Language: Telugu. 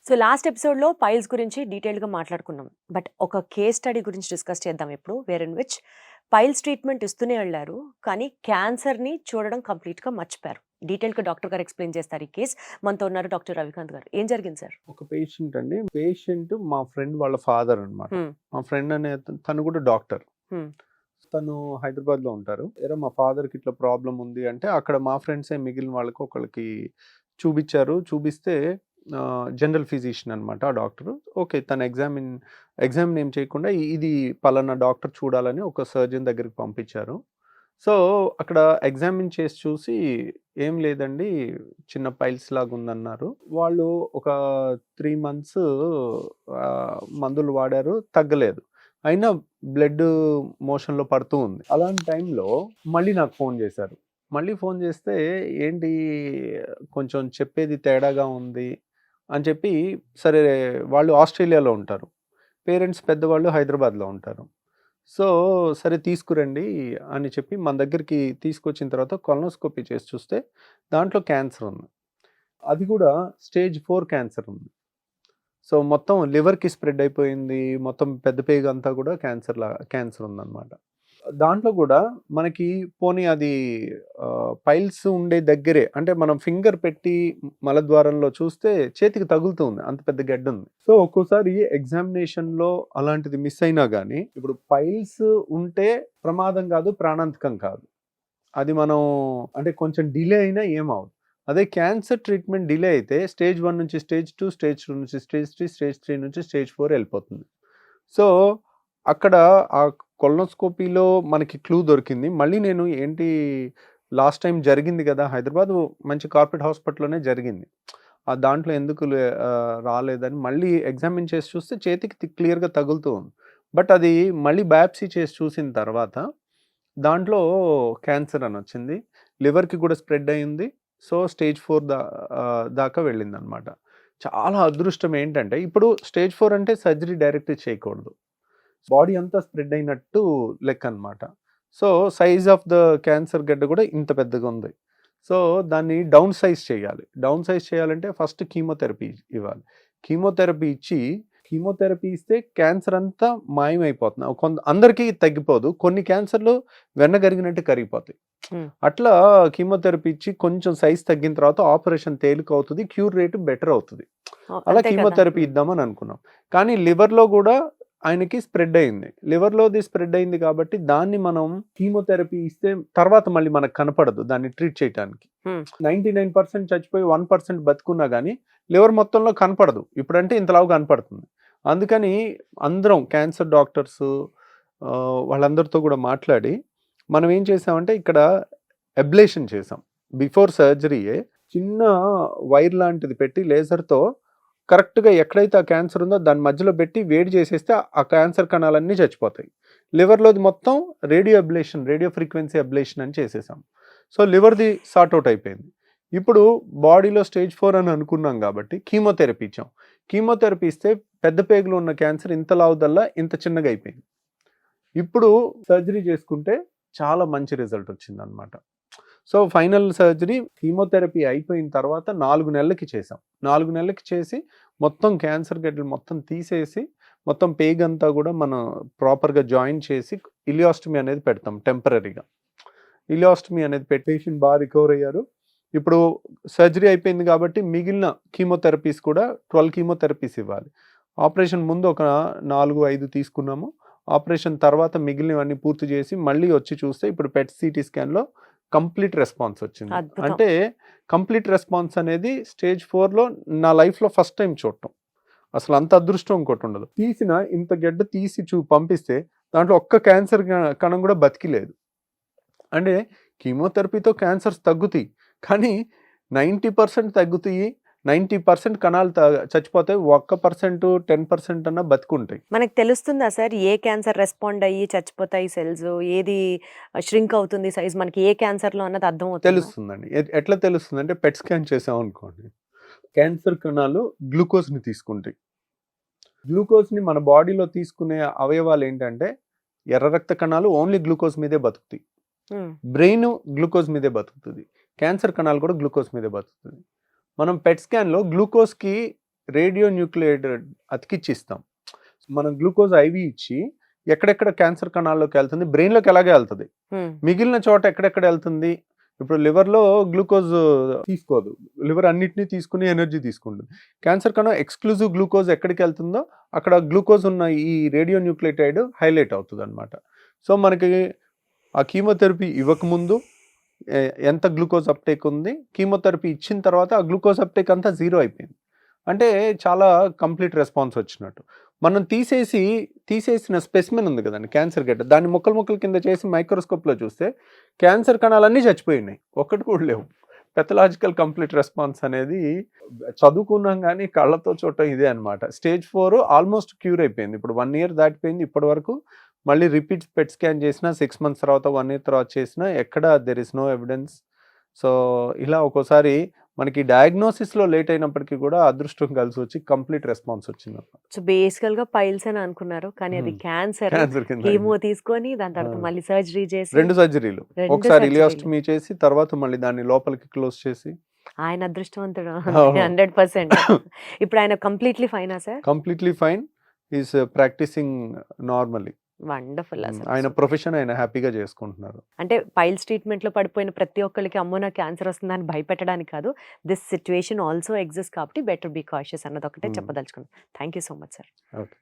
సో లాస్ట్ ఎపిసోడ్‌లో పైల్స్ గురించి డీటెయిల్డ్‌గా మాట్లాడుకున్నాం. బట్ ఒక కేస్ స్టడీ గురించి డిస్కస్ చేద్దాం ఇప్పుడు. Where in which piles treatment ఇస్తూనే ఎళ్లారు. కానీ క్యాన్సర్‌ని చూడడం కంప్లీట్‌గా మర్చిపోయారు. డీటెయిల్డ్‌గా డాక్టర్ గారు ఎక్స్‌ప్లెయిన్ చేస్తారు ఈ కేస్. మనతో ఉన్నారు డాక్టర్ రవికాంత్ గారు. ఏం జరిగింది సార్? ఒక పేషెంట్ అండి. పేషెంట్ మా ఫ్రెండ్ వాళ్ళ ఫాదర్ అన్నమాట. హ్మ్. మా ఫ్రెండ్ అనే తను కూడా డాక్టర్. హ్మ్. తను హైదరాబాద్‌లో ఉంటారు. మా ఫాదర్‌కి ఇట్లా ప్రాబ్లమ్ ఉంది అంటే అక్కడ మా ఫ్రెండ్సే మిగిలిన వాళ్ళకి ఒకళ్ళకి చూపిచ్చారు. చూపిస్తే జనరల్ ఫిజిషియన్ అన్నమాట ఆ డాక్టరు. ఓకే. తను ఎగ్జామిన్ ఏం చేయకుండా ఇది పలానా డాక్టర్ చూడాలని ఒక సర్జన్ దగ్గరికి పంపించారు. సో, అక్కడ ఎగ్జామిన్ చేసి చూసి ఏం లేదండి, చిన్న పైల్స్ లాగా ఉందన్నారు. వాళ్ళు ఒక 3 మంత్స్ మందులు వాడారు, తగ్గలేదు. అయినా బ్లడ్ మోషన్‌లో పడుతూ ఉంది. అలాంటి టైంలో మళ్ళీ నాకు ఫోన్ చేశారు. మళ్ళీ ఫోన్ చేస్తే ఏంటి కొంచెం చెప్పేది తేడాగా ఉంది అని చెప్పి, సరే వాళ్ళు ఆస్ట్రేలియాలో ఉంటారు. పేరెంట్స్ పెద్దవాళ్ళు హైదరాబాద్‌లో ఉంటారు. సో, సరే తీసుకురండి అని చెప్పి మన దగ్గరికి తీసుకొచ్చిన తర్వాత కొలనోస్కోపీ చేసి చూస్తే దాంట్లో క్యాన్సర్ ఉంది. అది కూడా స్టేజ్ 4 క్యాన్సర్ ఉంది. సో, మొత్తం లివర్‌కి స్ప్రెడ్ అయిపోయింది. మొత్తం పెద్ద పేగంతా కూడా క్యాన్సర్ ఉందన్నమాట. దాంట్లో కూడా మనకి పోనీ అది పైల్స్ ఉండే దగ్గరే, అంటే మనం ఫింగర్ పెట్టి మలద్వారంలో చూస్తే చేతికి తగులుతుంది. అంత పెద్ద గెడ్డ ఉంది. సో, ఒక్కోసారి ఎగ్జామినేషన్‌లో అలాంటిది మిస్ అయినా గానీ, ఇప్పుడు పైల్స్ ఉంటే ప్రమాదం కాదు, ప్రాణాంతకం కాదు. అది మనం అంటే కొంచెం డిలే అయినా ఏమవ్వదు. అదే క్యాన్సర్ ట్రీట్మెంట్ డిలే అయితే స్టేజ్ 1 నుంచి స్టేజ్ 2, స్టేజ్ 2 నుంచి స్టేజ్ 3, స్టేజ్ 3 నుంచి స్టేజ్ 4 వెళ్ళిపోతుంది. సో, అక్కడ ఆ కొలనోస్కోపీలో మనకి క్లూ దొరికింది. మళ్ళీ నేను లాస్ట్ టైం జరిగింది కదా! హైదరాబాద్ మంచి కార్పొరేట్ హాస్పిటల్‌లోనే జరిగింది. దాంట్లో ఎందుకు రాలేదని మళ్ళీ ఎగ్జామిన్ చేసి చూస్తే చేతికి క్లియర్‌గా తగులుతూ ఉంది. బట్ అది మళ్ళీ బయాప్సీ చేసి చూసిన తర్వాత దాంట్లో క్యాన్సర్ అని వచ్చింది. లివర్‌కి కూడా స్ప్రెడ్ అయింది. సో, స్టేజ్ 4 దాకా వెళ్ళిందనమాట. చాలా అదృష్టం ఏంటంటే, ఇప్పుడు స్టేజ్ 4 అంటే సర్జరీ డైరెక్ట్ చేయకూడదు. బాడీ అంతా స్ప్రెడ్ అయినట్టు లెక్క అనమాట. So, size of the cancer గడ్డ కూడా ఇంత పెద్దగా ఉంది. సో, దాన్ని డౌన్ సైజ్ చేయాలి. డౌన్ సైజ్ చేయాలంటే ఫస్ట్ కీమోథెరపీ ఇవ్వాలి. కీమోథెరపీ ఇస్తే క్యాన్సర్ అంతా మాయమైపోతుంది. అందరికీ తగ్గిపోదు. కొన్ని క్యాన్సర్లు వెన్నగరిగినట్టు కరిగిపోతాయి. అట్లా కీమోథెరపీ ఇచ్చి కొంచెం సైజ్ తగ్గిన తర్వాత ఆపరేషన్ తేలిక అవుతుంది, క్యూర్ రేటు బెటర్ అవుతుంది. అలా కీమోథెరపీ ఇద్దామని అనుకున్నాం. కానీ లివర్లో కూడా ఆయనకి స్ప్రెడ్ అయింది. లివర్లోది స్ప్రెడ్ అయింది కాబట్టి దాన్ని మనం కీమోథెరపీ ఇస్తే తర్వాత మళ్ళీ మనకు కనపడదు దాన్ని ట్రీట్ చేయడానికి. 99% చచ్చిపోయి 1% బతుకున్నా కానీ లివర్ మొత్తంలో కనపడదు. ఇప్పుడంటే ఇంతలాగా కనపడుతుంది. అందుకని అందరం క్యాన్సర్ డాక్టర్స్ వాళ్ళందరితో కూడా మాట్లాడి మనం ఏం చేసామంటే ఇక్కడ అబ్లేషన్ చేసాం. బిఫోర్ సర్జరీయే చిన్న వైర్ లాంటిది పెట్టి లేజర్తో కరెక్ట్గా ఎక్కడైతే ఆ క్యాన్సర్ ఉందో దాని మధ్యలో పెట్టి వేడి చేసేస్తే ఆ క్యాన్సర్ కణాలన్నీ చచ్చిపోతాయి. లివర్లోది మొత్తం రేడియో ఫ్రీక్వెన్సీ అబ్లేషన్ అని చేసేసాం. సో, లివర్ది సార్ట్అవుట్ అయిపోయింది. ఇప్పుడు బాడీలో స్టేజ్ 4 అని అనుకున్నాం కాబట్టి కీమోథెరపీ ఇచ్చాం. కీమోథెరపీ ఇస్తే పెద్ద పేగులో ఉన్న క్యాన్సర్ ఇంత లావుదల్లా ఇంత చిన్నగా అయిపోయింది. ఇప్పుడు సర్జరీ చేసుకుంటే చాలా మంచి రిజల్ట్ వచ్చిందనమాట. సో, ఫైనల్ సర్జరీ కీమోథెరపీ అయిపోయిన తర్వాత 4 నెలలకి చేసాం. 4 నెలలకి చేసి మొత్తం క్యాన్సర్ గడ్డలు మొత్తం తీసేసి మొత్తం పేగంతా కూడా మనం ప్రాపర్గా జాయిన్ చేసి ఇలియాస్టమీ అనేది పెడతాం టెంపరరీగా. ఇలియాస్టమీ అనేది పెట్టి పేషెంట్ బాగా రికవర్ అయ్యారు. ఇప్పుడు సర్జరీ అయిపోయింది కాబట్టి మిగిలిన కీమోథెరపీస్ కూడా 12 కీమోథెరపీస్ ఇవ్వాలి. ఆపరేషన్ ముందు ఒక 4-5 తీసుకున్నాము. ఆపరేషన్ తర్వాత మిగిలినవన్నీ పూర్తి చేసి మళ్ళీ వచ్చి చూస్తే ఇప్పుడు పెట్ సిటీ స్కాన్లో కంప్లీట్ రెస్పాన్స్ వచ్చింది. అంటే కంప్లీట్ రెస్పాన్స్ అనేది స్టేజ్ 4లో నా లైఫ్లో ఫస్ట్ టైం చూడటం. అసలు అంత అదృష్టం ఇంకోటి ఉండదు. ఇంత గడ్డ తీసి పంపిస్తే దాంట్లో ఒక్క క్యాన్సర్ కణం కూడా బతికిలేదు. అంటే కీమోథెరపీతో క్యాన్సర్స్ తగ్గుతాయి, కానీ 90% తగ్గుతాయి. 90% కణాలు చచ్చిపోతాయి. 1% 10% అన్నా బతుకుంటాయి. మనకు తెలుస్తుందా సార్ ఏ క్యాన్సర్ రెస్పాండ్ అయ్యి చచ్చిపోతాయి సెల్స్, ఏది ష్రింక్ అవుతుంది సైజ్, మనకి ఏ క్యాన్సర్లో అన్నది అర్థం అవుతుంది? తెలుస్తుందండి. ఎట్లా తెలుస్తుంది అంటే పెట్ స్కాన్ చేసాం అనుకోండి, క్యాన్సర్ కణాలు గ్లూకోజ్ని తీసుకుంటాయి. గ్లూకోజ్ని మన బాడీలో తీసుకునే అవయవాలు ఏంటంటే ఎర్ర రక్త కణాలు ఓన్లీ గ్లూకోజ్ మీదే బతుకుతాయి. బ్రెయిన్ గ్లూకోజ్ మీదే బతుకుతుంది. క్యాన్సర్ కణాలు కూడా గ్లూకోజ్ మీదే బతుకుతుంది. మనం పెట్ స్కాన్లో గ్లూకోజ్కి రేడియో న్యూక్లియైడ్ అతికిచ్చిస్తాం. మనం గ్లూకోజ్ ఐవి ఇచ్చి ఎక్కడెక్కడ క్యాన్సర్ కణాల్లోకి వెళ్తుంది, బ్రెయిన్లోకి ఎలాగే వెళ్తుంది, మిగిలిన చోట ఎక్కడెక్కడ వెళ్తుంది. ఇప్పుడు లివర్లో గ్లూకోజ్ తీసుకోదు, లివర్ అన్నిటినీ తీసుకుని ఎనర్జీ తీసుకుంటుంది. క్యాన్సర్ కణం ఎక్స్క్లూజివ్ గ్లూకోజ్ ఎక్కడికి వెళ్తుందో అక్కడ గ్లూకోజ్ ఉన్న ఈ రేడియో న్యూక్లియోటైడ్ హైలైట్ అవుతుంది అనమాట. సో మనకి ఆ కీమోథెరపీ ఇవ్వకముందు ఎంత గ్లూకోజ్ అప్టేక్ ఉంది, కీమోథెరపీ ఇచ్చిన తర్వాత ఆ గ్లూకోజ్ అప్టేక్ అంతా జీరో అయిపోయింది. అంటే చాలా కంప్లీట్ రెస్పాన్స్ వచ్చినట్టు. మనం తీసేసిన స్పెసిమెన్ ఉంది కదండి, క్యాన్సర్ గడ్డ, దాన్ని ముక్కల కింద చేసి మైక్రోస్కోప్లో చూస్తే క్యాన్సర్ కణాలన్నీ చచ్చిపోయినాయి, ఒక్కటి కూడా లేవు. పెథలాజికల్ కంప్లీట్ రెస్పాన్స్ అనేది చదువుకున్నాం కానీ కళ్ళతో చూడటం ఇదే అనమాట. స్టేజ్ 4 ఆల్మోస్ట్ క్యూర్ అయిపోయింది. ఇప్పుడు 1 year దాటిపోయింది ఇప్పటి వరకు. మళ్ళీ రిపీట్ పెట్ స్కాన్ చేసినా 6 months తర్వాత 1 year తర్వాత చేసినా ఎక్కడ there is no evidence. So ఇలా ఒక్కోసారి మనకి డయాగ్నోసిస్లో లేట్ అయినప్పటికీ కూడా అదృష్టం కలిసి వచ్చి కంప్లీట్ రెస్పాన్స్ వచ్చింది. సో బేసికల్ గా పైల్స్ అని అనుకున్నారు, కానీ అది క్యాన్సర్. క్యాన్సర్ కింద కీమో తీసుకొని దాని తర్వాత మళ్ళీ సర్జరీ చేసి 2 సర్జరీలు, ఒకసారి ఇలియాస్టమీ చేసి తర్వాత మళ్ళీ దాన్ని లోపలికి క్లోజ్ చేసి. ఆయన అదృష్టవంతుడు అవును. 100%. ఇప్పుడు ఆయన కంప్లీట్లీ ఫైనా sir? Completely fine, is practicing normally. Wonderful. ఆయన ప్రొఫెషన్ ఆయన హ్యాపీగా చేసుకుంటున్నారు. అంటే పైల్స్ ట్రీట్మెంట్ లో పడిపోయిన ప్రతి ఒక్కరికి అమ్మో నాకు క్యాన్సర్ వస్తుందని భయపెట్టడానికి కాదు, దిస్ సిచ్యువేషన్ ఆల్సో ఎగ్జిస్ట్ కాబట్టి బెటర్ బీ కాషియస్ అన్నది ఒకటే చెప్పదలుచుకున్నాను. Thank you so much sir. Okay.